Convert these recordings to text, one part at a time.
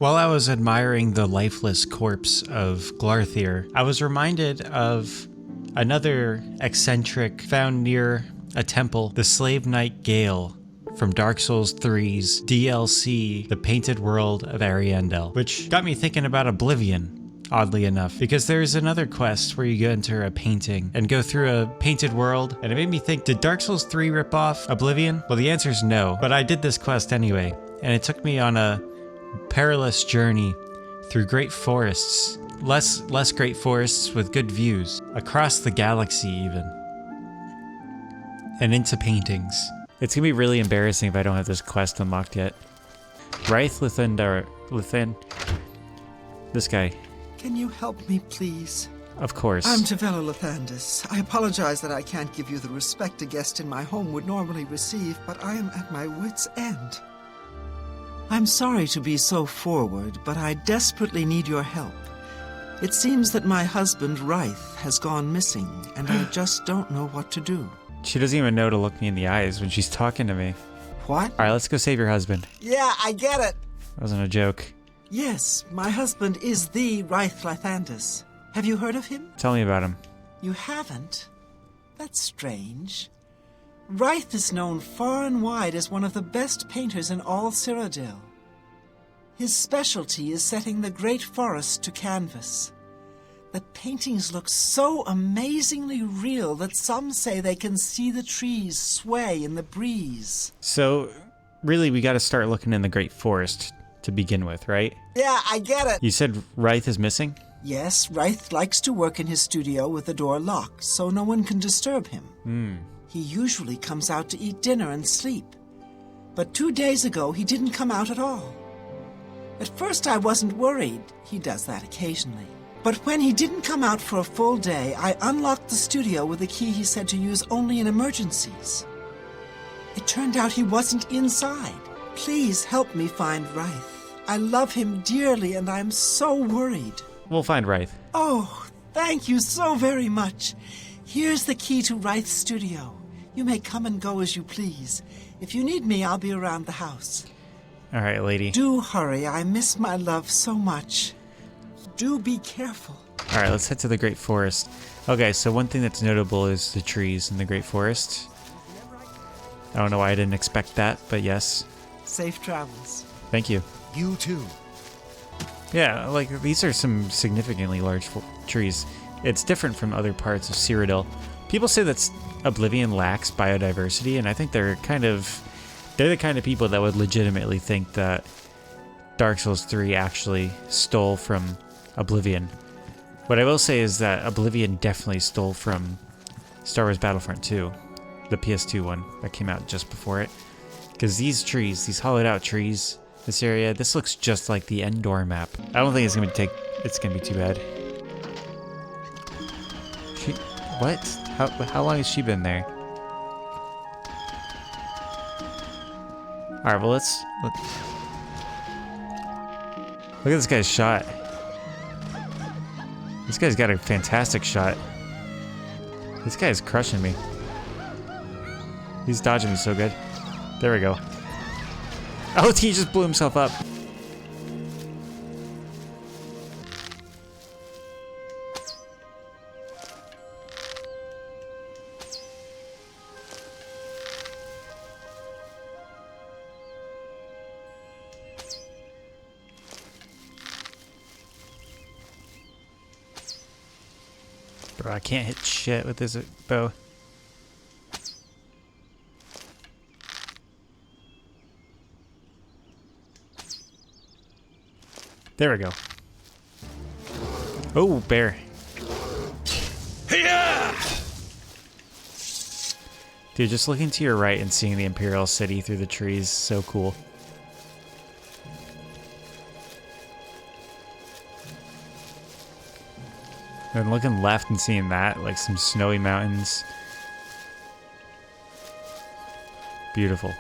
While I was admiring the lifeless corpse of Glarthir, I was reminded of another eccentric found near a temple, the Slave Knight Gale from Dark Souls 3's DLC, The Painted World of Ariandel, which got me thinking about Oblivion, oddly enough, because there's another quest where you enter a painting and go through a painted world, and it made me think, did Dark Souls 3 rip off Oblivion? Well, the answer is no, but I did this quest anyway, and it took me on a perilous journey through great forests, less great forests with good views, across the galaxy even, and into paintings. It's gonna be really embarrassing if I don't have this quest unlocked yet. Rythe Lythandas, this guy. Can you help me, please? Of course. I'm Rythe Lythandas. I apologize that I can't give you the respect a guest in my home would normally receive, but I am at my wit's end. I'm sorry to be so forward, but I desperately need your help. It seems that my husband, Rythe, has gone missing, and I just don't know what to do. She doesn't even know to look me in the eyes when she's talking to me. What? Alright, let's go save your husband. Yeah, I get it. That wasn't a joke. Yes, my husband is the Rythe Lythandas. Have you heard of him? Tell me about him. You haven't? That's strange. Rythe is known far and wide as one of the best painters in all Cyrodiil. His specialty is setting the great forest to canvas. The paintings look so amazingly real that some say they can see the trees sway in the breeze. So, really, we gotta start looking in the Great Forest to begin with, right? Yeah, I get it. You said Rythe is missing? Yes, Rythe likes to work in his studio with the door locked, so no one can disturb him. He usually comes out to eat dinner and sleep. But 2 days ago, he didn't come out at all. At first, I wasn't worried. He does that occasionally. But when he didn't come out for a full day, I unlocked the studio with a key he said to use only in emergencies. It turned out he wasn't inside. Please help me find Rythe. I love him dearly, and I'm so worried. We'll find Rythe. Oh, thank you so very much. Here's the key to Rythe's studio. You may come and go as you please. If you need me, I'll be around the house. All right, lady. Do hurry. I miss my love so much. Do be careful. All right, let's head to the Great Forest. Okay, so one thing that's notable is the trees in the Great Forest. I don't know why I didn't expect that, but yes. Safe travels. Thank you. You too. Yeah, like, these are some significantly large trees. It's different from other parts of Cyrodiil. People say that Oblivion lacks biodiversity, and I think they're the kind of people that would legitimately think that Dark Souls 3 actually stole from Oblivion. What I will say is that Oblivion definitely stole from Star Wars Battlefront 2, the PS2 one that came out just before it. Because these trees, these hollowed out trees, this area, this looks just like the Endor map. I don't think it's gonna be too bad. What? How long has she been there? Alright, well let's look at this guy's shot. This guy's got a fantastic shot. This guy is crushing me. He's dodging me so good. There we go. Oh, he just blew himself up. Bro, I can't hit shit with this bow. There we go. Oh, bear. Dude, just looking to your right and seeing the Imperial City through the trees, so cool. And looking left and seeing that, like some snowy mountains. Beautiful.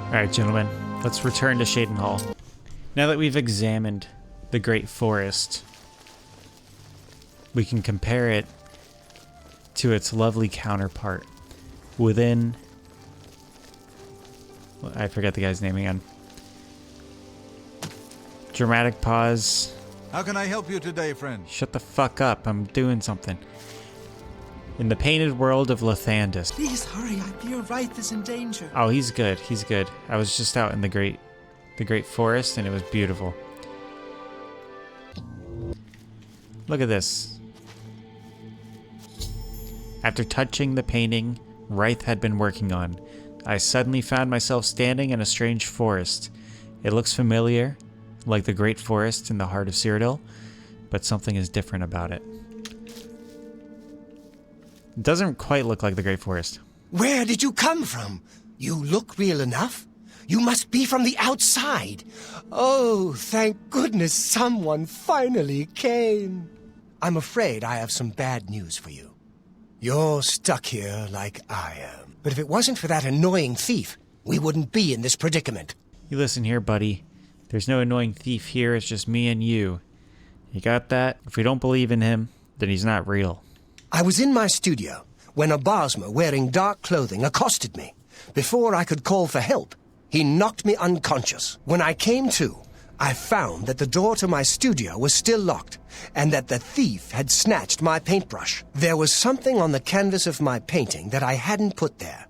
Alright, gentlemen, let's return to Shaden Hall. Now that we've examined the Great Forest, we can compare it to its lovely counterpart within... I forget the guy's name again. Dramatic pause. How can I help you today, friend? Shut the fuck up, I'm doing something. In the painted world of Lythandas. Please hurry, I fear Rythe is in danger. Oh, he's good, he's good. I was just out in the great forest and it was beautiful. Look at this. After touching the painting Rythe had been working on, I suddenly found myself standing in a strange forest. It looks familiar, like the great forest in the heart of Cyrodiil, but something is different about it. It doesn't quite look like the great forest. Where did you come from? You look real enough. You must be from the outside. Oh, thank goodness someone finally came. I'm afraid I have some bad news for you. You're stuck here like I am. But if it wasn't for that annoying thief, we wouldn't be in this predicament. You listen here, buddy. There's no annoying thief here, it's just me and you. You got that? If we don't believe in him, then he's not real. I was in my studio when a Bosmer wearing dark clothing accosted me. Before I could call for help, he knocked me unconscious. When I came to, I found that the door to my studio was still locked and that the thief had snatched my paintbrush. There was something on the canvas of my painting that I hadn't put there.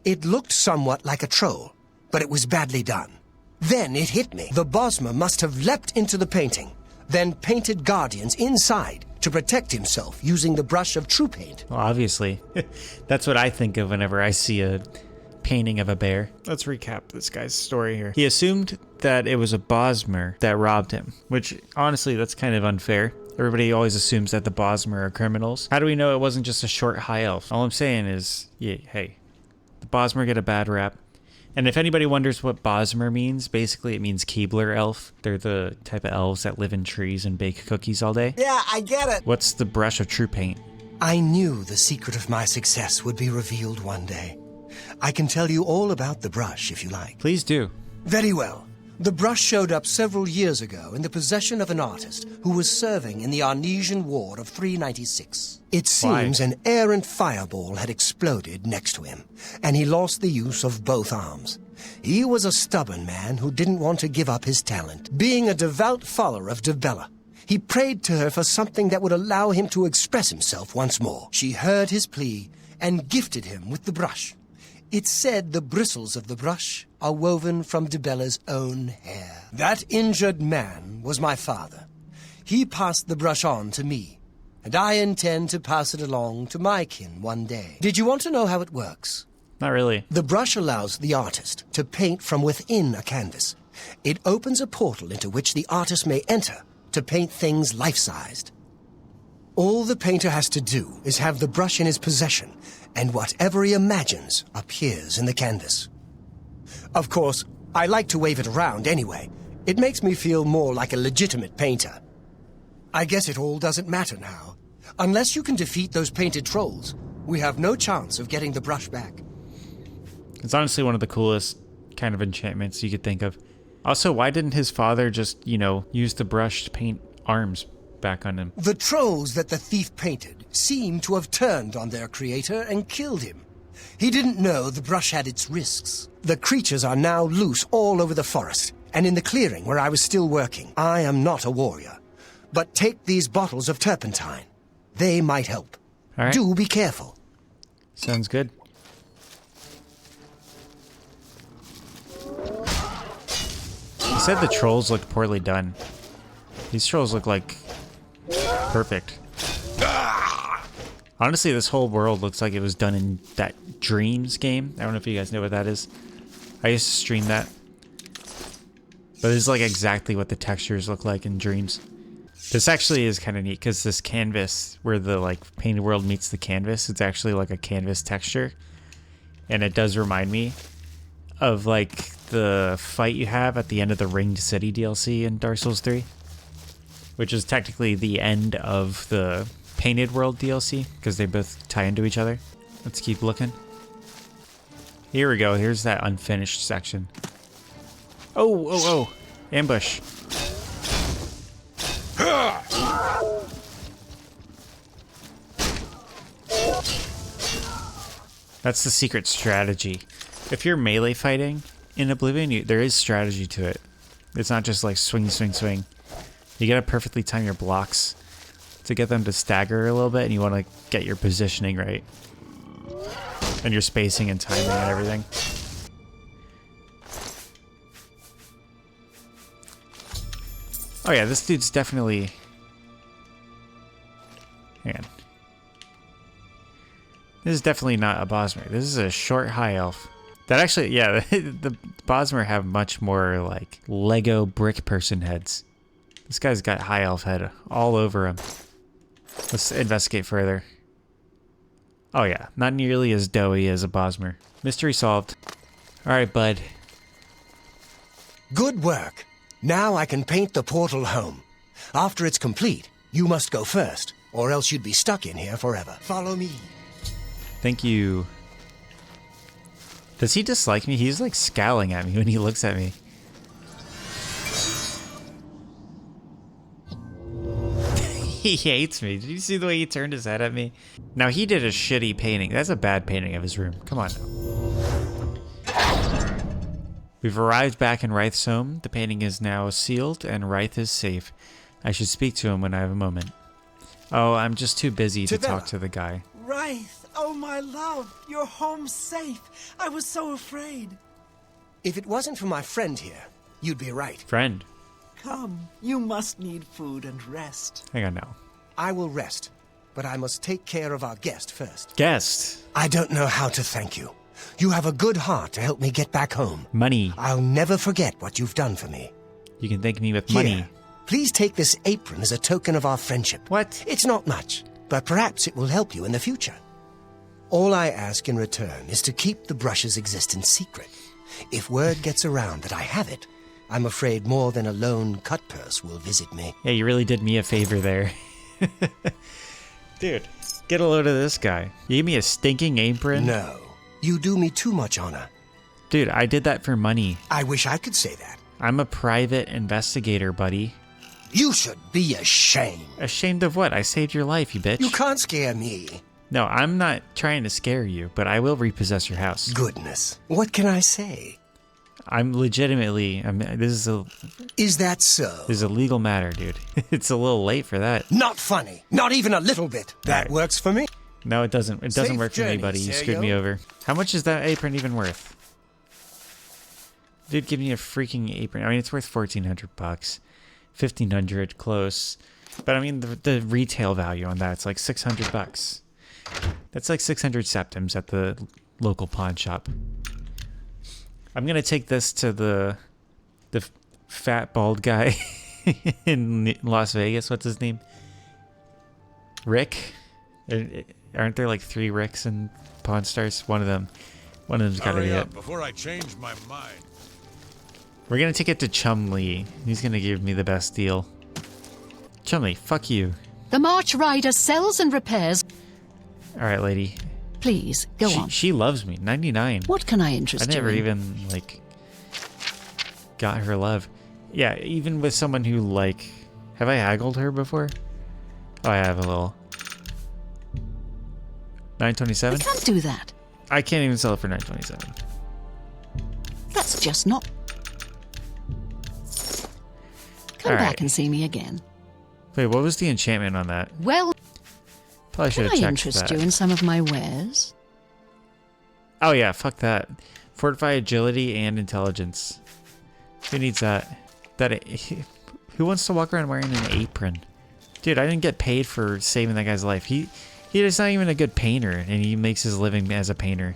It looked somewhat like a troll, but it was badly done. Then it hit me. The Bosmer must have leapt into the painting, then painted guardians inside to protect himself using the brush of true paint. Well, obviously. That's what I think of whenever I see a painting of a bear. Let's recap this guy's story here. He assumed that it was a Bosmer that robbed him, which honestly, that's kind of unfair. Everybody always assumes that the Bosmer are criminals. How do we know it wasn't just a short high elf? All I'm saying is, yeah, hey, the Bosmer get a bad rap. And if anybody wonders what Bosmer means, basically it means Keebler elf. They're the type of elves that live in trees and bake cookies all day. Yeah, I get it. What's the brush of true paint? I knew the secret of my success would be revealed one day. I can tell you all about the brush if you like. Please do. Very well. The brush showed up several years ago in the possession of an artist who was serving in the Arnesian War of 396. It seems an errant fireball had exploded next to him, and he lost the use of both arms. He was a stubborn man who didn't want to give up his talent. Being a devout follower of Dibella, he prayed to her for something that would allow him to express himself once more. She heard his plea and gifted him with the brush. It's said the bristles of the brush are woven from Dibella's own hair. That injured man was my father. He passed the brush on to me, and I intend to pass it along to my kin one day. Did you want to know how it works? Not really. The brush allows the artist to paint from within a canvas. It opens a portal into which the artist may enter to paint things life-sized. All the painter has to do is have the brush in his possession, and whatever he imagines appears in the canvas. Of course, I like to wave it around anyway. It makes me feel more like a legitimate painter. I guess it all doesn't matter now. Unless you can defeat those painted trolls, we have no chance of getting the brush back. It's honestly one of the coolest kind of enchantments you could think of. Also, why didn't his father just, use the brush to paint arms back on him? The trolls that the thief painted seem to have turned on their creator and killed him. He didn't know the brush had its risks. The creatures are now loose all over the forest, and in the clearing where I was still working. I am not a warrior, but take these bottles of turpentine. They might help. All right. Do be careful. Sounds good. He said the trolls looked poorly done. These trolls look like perfect. Honestly, this whole world looks like it was done in that Dreams game. I don't know if you guys know what that is. I used to stream that. But it's like exactly what the textures look like in Dreams. This actually is kind of neat because this canvas, where the painted world meets the canvas, it's actually like a canvas texture. And it does remind me of the fight you have at the end of the Ringed City DLC in Dark Souls 3. Which is technically the end of the Painted World DLC, because they both tie into each other. Let's keep looking. Here we go. Here's that unfinished section. Oh. Ambush. That's the secret strategy. If you're melee fighting in Oblivion, there is strategy to it. It's not just like swing, swing, swing. You gotta perfectly time your blocks to get them to stagger a little bit, and you want to get your positioning right. And your spacing and timing and everything. Oh yeah, this dude's definitely... Hang on. This is definitely not a Bosmer. This is a short high elf. That actually, yeah, the Bosmer have much more like Lego brick person heads. This guy's got high elf head all over him. Let's investigate further. Oh yeah, not nearly as doughy as a Bosmer. Mystery solved. Alright, bud. Good work. Now I can paint the portal home. After it's complete, you must go first, or else you'd be stuck in here forever. Follow me. Thank you. Does he dislike me? He's like scowling at me when he looks at me. He hates me. Did you see the way he turned his head at me? Now he did a shitty painting. That's a bad painting of his room. Come on now. We've arrived back in Rythe's home. The painting is now sealed and Rythe is safe. I should speak to him when I have a moment. Oh, I'm just too busy to talk to the guy. Rythe, oh my love, you're home safe. I was so afraid. If it wasn't for my friend here, you'd be right. Friend. Come, you must need food and rest. Hang on now. I will rest, but I must take care of our guest first. Guest? I don't know how to thank you. You have a good heart to help me get back home. Money. I'll never forget what you've done for me. You can thank me with money. Here, please take this apron as a token of our friendship. What? It's not much, but perhaps it will help you in the future. All I ask in return is to keep the brush's existence secret. If word gets around that I have it, I'm afraid more than a lone cut purse will visit me. Yeah, you really did me a favor there. Dude, get a load of this guy. You gave me a stinking apron? No, you do me too much honor. Dude, I did that for money. I wish I could say that. I'm a private investigator, buddy. You should be ashamed. Ashamed of what? I saved your life, you bitch. You can't scare me. No, I'm not trying to scare you, but I will repossess your house. Goodness. What can I say? I'm legitimately... This Is that so? is a legal matter, dude. It's a little late for that. Not funny. Not even a little bit. That works for me. No, it doesn't. It doesn't Safe work for me, journey, buddy. You screwed Sergio. me over. How much is that apron even worth? Dude, give me a freaking apron. I mean, it's worth $1,400. 1,500, close. But I mean, the retail value on that's like $600. That's like 600 septims at the local pawn shop. I'm gonna take this to the fat bald guy in Las Vegas. What's his name? Rick? Aren't there like 3 Ricks in Pawn Stars? One of them's gotta be it. Before I change my mind. We're gonna take it to Chumley. He's gonna give me the best deal. Chumley, fuck you. The March Rider sells and repairs. Alright, lady. Please, go on. She loves me. 99. What can I interest I never you in? even, like, got her love. Yeah, even with someone who, like... Have I haggled her before? Oh, I have a little. 927? I can't do that. I can't even sell it for 927. That's just not... Come All back right. and see me again. Wait, what was the enchantment on that? Well, Probably should can have I checked interest that. you in some of my wares? Oh yeah, fuck that. Fortify agility and intelligence. Who needs that? Who wants to walk around wearing an apron? Dude, I didn't get paid for saving that guy's life. He is not even a good painter, and he makes his living as a painter.